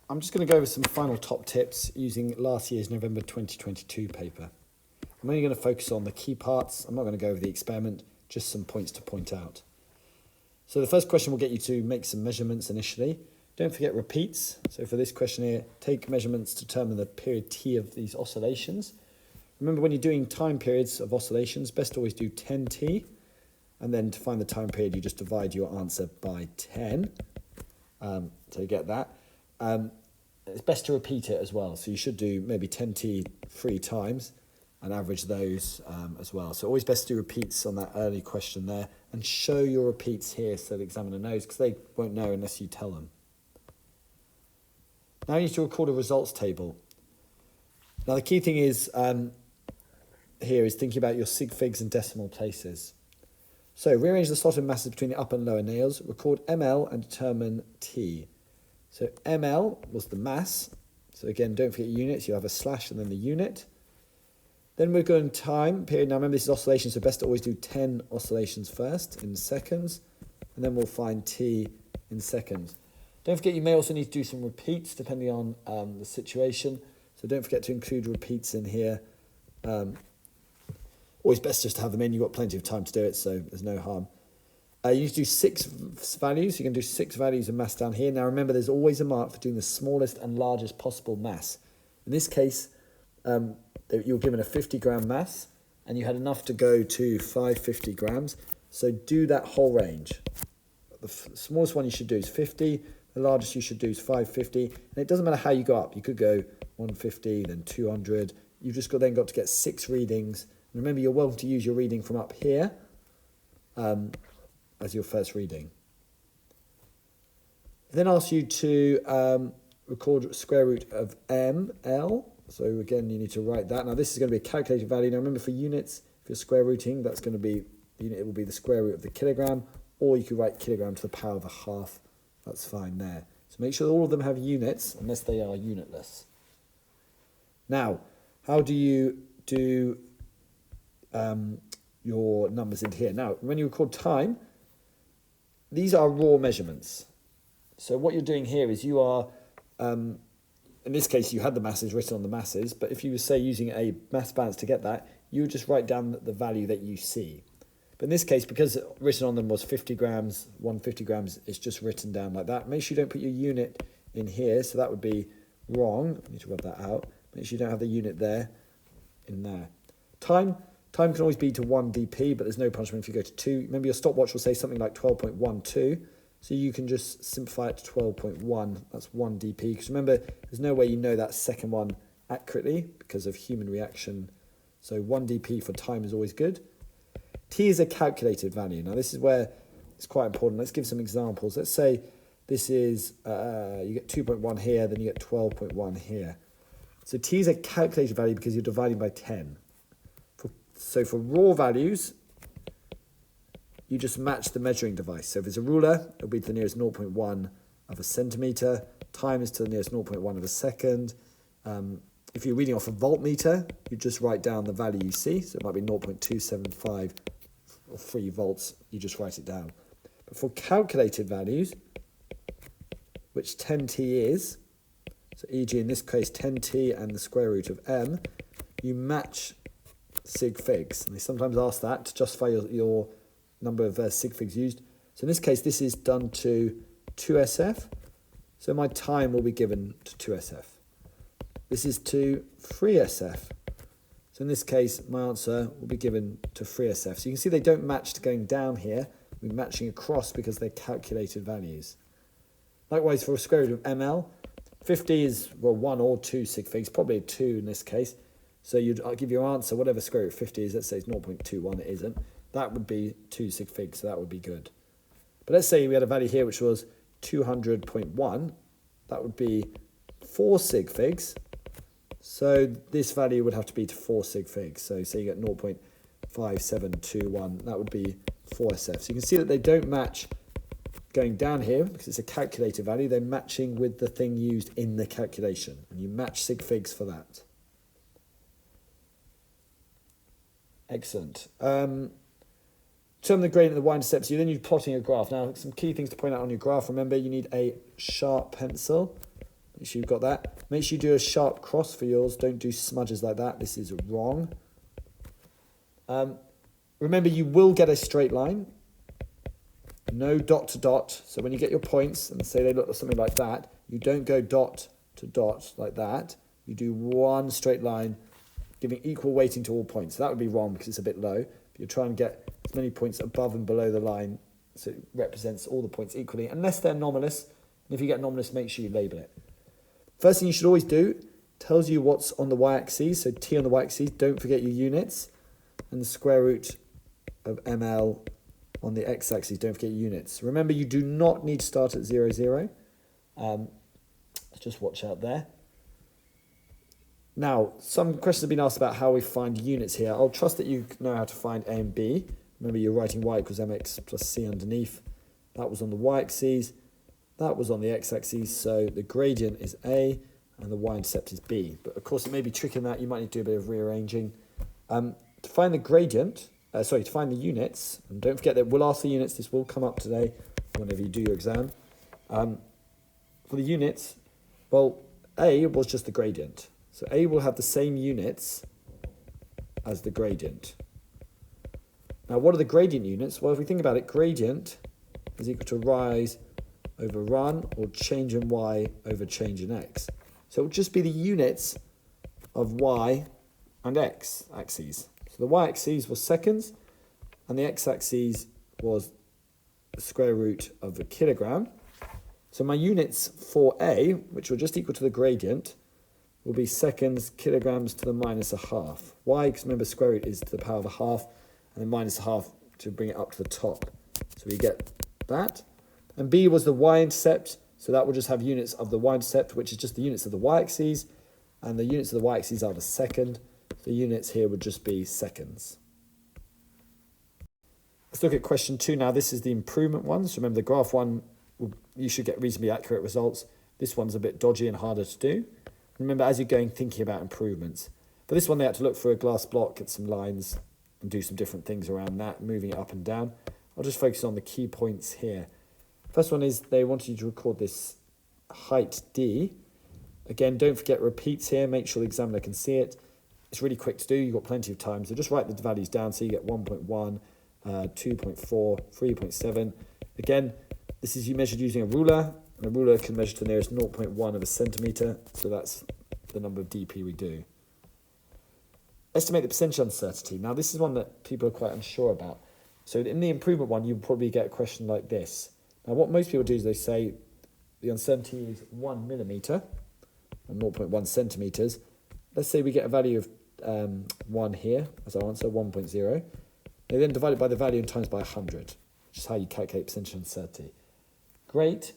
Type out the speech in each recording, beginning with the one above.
I'm just going to go over some final top tips using last year's November 2022 paper. I'm only going to focus on the key parts. I'm not going to go over the experiment, just some points to point out. So the first question will get you to make some measurements initially. Don't forget repeats. So for this question here, take measurements to determine the period t of these oscillations. Remember, when you're doing time periods of oscillations, best to always do 10t. And then to find the time period, you just divide your answer by 10. So you get that. It's best to repeat it as well. So you should do maybe 10t 3 times and average those as well. So always best to do repeats on that early question there and show your repeats here so the examiner knows, because they won't know unless you tell them. Now you need to record a results table. Now the key thing is here is thinking about your sig figs and decimal places. So rearrange the slotted masses between the upper and lower nails, record ml and determine t. So ml was the mass. So again, don't forget units. You have a slash and then the unit. Then we're going time period. Now remember, this is oscillations, so best to always do 10 oscillations first in seconds, and then we'll find t in seconds. Don't forget, you may also need to do some repeats depending on the situation. So don't forget to include repeats in here. Always best just to have them in. You've got plenty of time to do it, so there's no harm. You need to do 6 values. You can do 6 values of mass down here. Now remember, there's always a mark for doing the smallest and largest possible mass. In this case, you were given a 50-gram mass, and you had enough to go to 550 grams. So do that whole range. The smallest one you should do is 50. The largest you should do is 550. And it doesn't matter how you go up. You could go 150, then 200. You've just then got to get 6 readings. And remember, you're welcome to use your reading from up here as your first reading. It then asks you to record square root of ml. So again, you need to write that. Now this is going to be a calculated value. Now remember, for units, if you're square rooting, that's going to be, the unit, it will be the square root of the kilogram, or you could write kilogram to the power of a half. That's fine there. So make sure that all of them have units, unless they are unitless. Now, how do you do your numbers into here? Now, when you record time, these are raw measurements. So what you're doing here is you are, in this case, you had the masses written on the masses, but if you were, say, using a mass balance to get that, you would just write down the value that you see. But in this case, because written on them was 50 grams, 150 grams, it's just written down like that. Make sure you don't put your unit in here, so that would be wrong. I need to rub that out. Make sure you don't have the unit there, in there. Time can always be to 1 dp, but there's no punishment if you go to 2. Remember, your stopwatch will say something like 12.12, so you can just simplify it to 12.1. That's 1 dp, because remember, there's no way you know that second one accurately because of human reaction. So 1 dp for time is always good. T is a calculated value. Now this is where it's quite important. Let's give some examples. Let's say this is, you get 2.1 here, then you get 12.1 here. So T is a calculated value because you're dividing by 10. So for raw values, you just match the measuring device. So if it's a ruler, it'll be to the nearest 0.1 of a centimetre. Time is to the nearest 0.1 of a second. If you're reading off a voltmeter, you just write down the value you see. So it might be 0.275 or 3 volts. You just write it down. But for calculated values, which 10t is, so e.g. in this case 10t and the square root of m, you match sig figs. And they sometimes ask that to justify your number of sig figs used. So in this case, this is done to 2SF. So my time will be given to 2SF. This is to 3SF. So in this case, my answer will be given to 3SF. So you can see they don't match to going down here. We're matching across because they're calculated values. Likewise, for a square root of ml, 50 is, well, 1 or 2 sig figs, probably 2 in this case. So I'll give your answer, whatever square root of 50 is, let's say it's 0.21, it isn't. That would be 2 sig figs, so that would be good. But let's say we had a value here which was 200.1. That would be 4 sig figs. So this value would have to be to 4 sig figs. So say you get 0.5721, that would be 4SF. So you can see that they don't match going down here because it's a calculated value. They're matching with the thing used in the calculation. And you match sig figs for that. Excellent. Determine the gradient of the y-intercept. So then you're plotting a graph. Now, some key things to point out on your graph. Remember, you need a sharp pencil. Make sure you've got that. Make sure you do a sharp cross for yours. Don't do smudges like that. This is wrong. Remember, you will get a straight line. No dot to dot. So when you get your points and say they look something like that, you don't go dot to dot like that. You do one straight line, giving equal weighting to all points. So that would be wrong because it's a bit low. But you're trying to get as many points above and below the line so it represents all the points equally, unless they're anomalous. And if you get anomalous, make sure you label it. First thing you should always do, tells you what's on the y-axis. So t on the y-axis, don't forget your units. And the square root of ml on the x-axis, don't forget your units. Remember, you do not need to start at 0, 0. Just watch out there. Now, some questions have been asked about how we find units here. I'll trust that you know how to find a and b. Remember, you're writing y equals mx plus c underneath. That was on the y-axis. That was on the x-axis. So the gradient is a and the y-intercept is b. But of course, it may be tricky in that. You might need to do a bit of rearranging. To find the gradient, to find the units, and don't forget that we'll ask the units. This will come up today whenever you do your exam. For the units, well, a was just the gradient. So a will have the same units as the gradient. Now, what are the gradient units? Well, if we think about it, gradient is equal to rise over run, or change in y over change in x. So it will just be the units of y and x axes. So the y-axis was seconds, and the x-axis was the square root of a kilogram. So my units for a, which will just equal to the gradient, will be seconds, kilograms to the minus a half. Why? Because remember, square root is to the power of a half, and then minus a half to bring it up to the top. So we get that. And b was the y-intercept, so that will just have units of the y-intercept, which is just the units of the y-axis, and the units of the y-axis are the second. The units here would just be seconds. Let's look at question 2 now. This is the improvement one. So remember, the graph one, you should get reasonably accurate results. This one's a bit dodgy and harder to do. Remember, as you're going, thinking about improvements. For this one, they had to look for a glass block, get some lines, and do some different things around that, moving it up and down. I'll just focus on the key points here. First one is they wanted you to record this height d. Again, don't forget repeats here. Make sure the examiner can see it. It's really quick to do. You've got plenty of time. So just write the values down. So you get 1.1, 2.4, 3.7. Again, this is you measured using a ruler. And a ruler can measure to the nearest 0.1 of a centimetre. So that's the number of dp we do. Estimate the percentage uncertainty. Now, this is one that people are quite unsure about. So in the improvement one, you'll probably get a question like this. Now, what most people do is they say the uncertainty is 1 millimetre and 0.1 centimetres. Let's say we get a value of 1 here as our answer, 1.0. They then divide it by the value and times by 100, which is how you calculate percentage uncertainty. Great,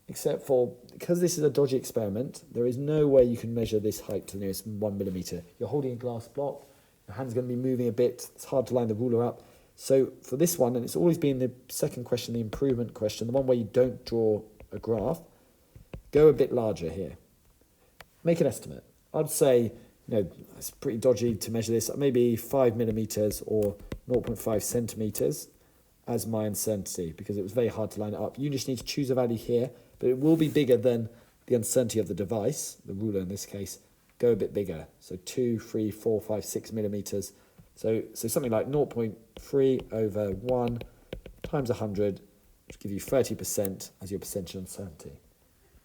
except for, because this is a dodgy experiment, there is no way you can measure this height to the nearest 1 millimetre. You're holding a glass block, your hand's going to be moving a bit, it's hard to line the ruler up. So for this one, and it's always been the second question, the improvement question, the one where you don't draw a graph, go a bit larger here. Make an estimate. I'd say, it's pretty dodgy to measure this, maybe 5 millimetres or 0.5 centimetres as my uncertainty, because it was very hard to line it up. You just need to choose a value here, but it will be bigger than the uncertainty of the device, the ruler in this case. Go a bit bigger, so 2, 3, 4, 5, 6 millimetres. So something like 0.3 over 1 times 100, which give you 30% as your percentage uncertainty.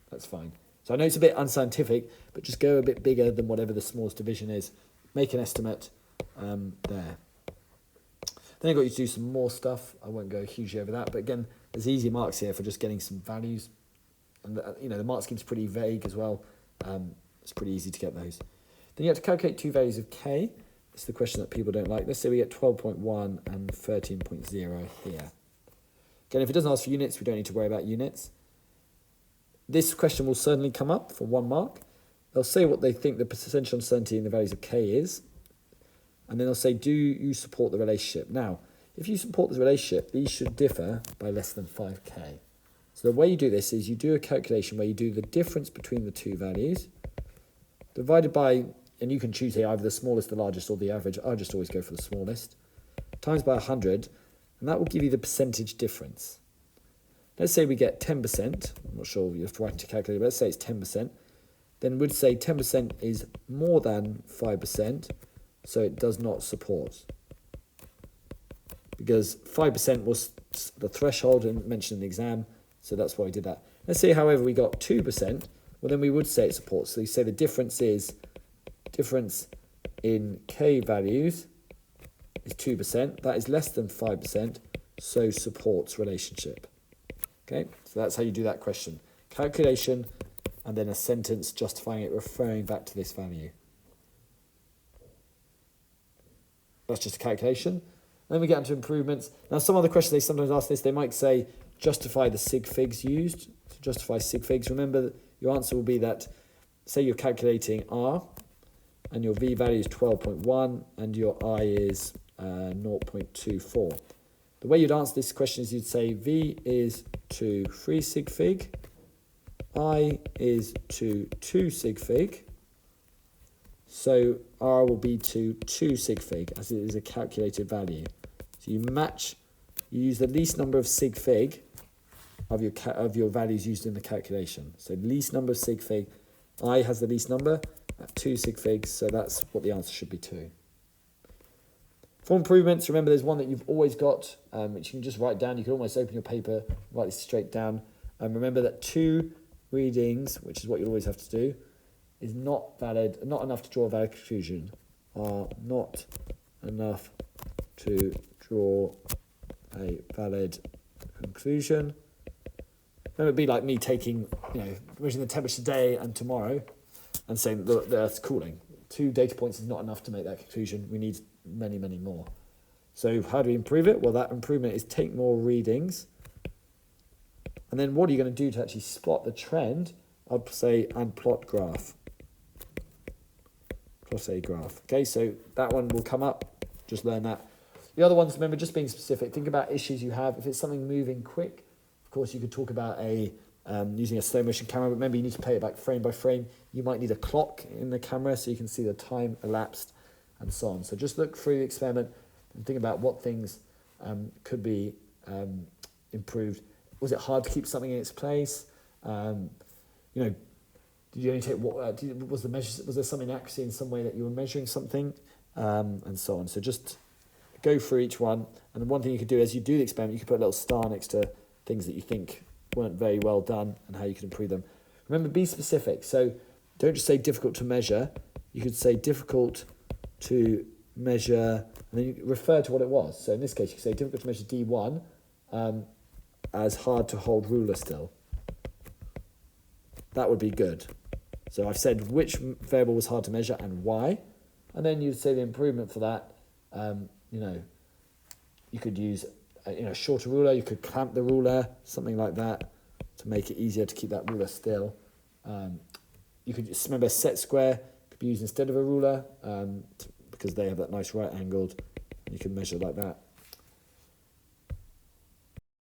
That's fine. So I know it's a bit unscientific, but just go a bit bigger than whatever the smallest division is. Make an estimate there. Then I've got you to do some more stuff. I won't go hugely over that, but again, there's easy marks here for just getting some values. And the mark scheme's pretty vague as well. It's pretty easy to get those. Then you have to calculate two values of k. This is the question that people don't like. Let's say we get 12.1 and 13.0 here. Again, if it doesn't ask for units, we don't need to worry about units. This question will certainly come up for 1 mark. They'll say what they think the percentage uncertainty in the values of k is. And then they'll say, do you support the relationship? Now, if you support the relationship, these should differ by less than 5k. So the way you do this is you do a calculation where you do the difference between the two values, divided by, and you can choose here either the smallest, the largest, or the average. I just always go for the smallest, times by 100, and that will give you the percentage difference. Let's say we get 10%. I'm not sure you have to write into a calculator, but let's say it's 10%. then would say 10% is more than 5%, so it does not support. Because 5% was the threshold and mentioned in the exam, so that's why we did that. Let's say, however, we got 2%, well then we would say it supports. So you say the difference in K values is 2%, that is less than 5%, so supports relationship. Okay, so that's how you do that question. Calculation, and then a sentence justifying it, referring back to this value. That's just a calculation. Then we get into improvements. Now, some other questions they sometimes ask this, they might say, justify the sig figs used. To justify sig figs, remember your answer will be that, say you're calculating R, and your V value is 12.1, and your I is 0.24. The way you'd answer this question is you'd say V is to 3 sig fig, I is to 2 sig fig, so R will be to 2 sig fig as it is a calculated value. So you use the least number of sig fig of your values used in the calculation. So least number of sig fig, I has the least number at 2 sig figs, so that's what the answer should be 2. For improvements, remember there's one that you've always got, which you can just write down. You can almost open your paper, write this straight down. Remember that 2 readings, which is what you'll always have to do, is not valid, not enough to draw a valid conclusion, are not enough to draw a valid conclusion. Remember, it'd be like me taking, measuring the temperature today and tomorrow and saying, look, the Earth's cooling. 2 data points is not enough to make that conclusion. We need many, many more. So how do we improve it? Well, that improvement is take more readings. And then what are you going to do to actually spot the trend? I'd say, and plot graph. Plot a graph. Okay, so that one will come up. Just learn that. The other ones, remember, just being specific. Think about issues you have. If it's something moving quick, of course, you could talk about using a slow motion camera, but remember you need to play it back frame by frame. You might need a clock in the camera so you can see the time elapsed and so on. So just look through the experiment and think about what things could be improved. Was it hard to keep something in its place? Did you only take was there some inaccuracy in some way that you were measuring something, and so on. So just go through each one, and the one thing you could do as you do the experiment, you could put a little star next to things that you think weren't very well done and how you can improve them. Remember, be specific. So don't just say difficult to measure. You could say difficult to measure, and then you refer to what it was. So in this case, you could say difficult to measure D1 as hard to hold ruler still. That would be good. So I've said which variable was hard to measure and why, and then you'd say the improvement for that. You could use a shorter ruler. You could clamp the ruler, something like that, to make it easier to keep that ruler still. You could just remember set square could be used instead of a ruler because they have that nice right angled. You can measure like that.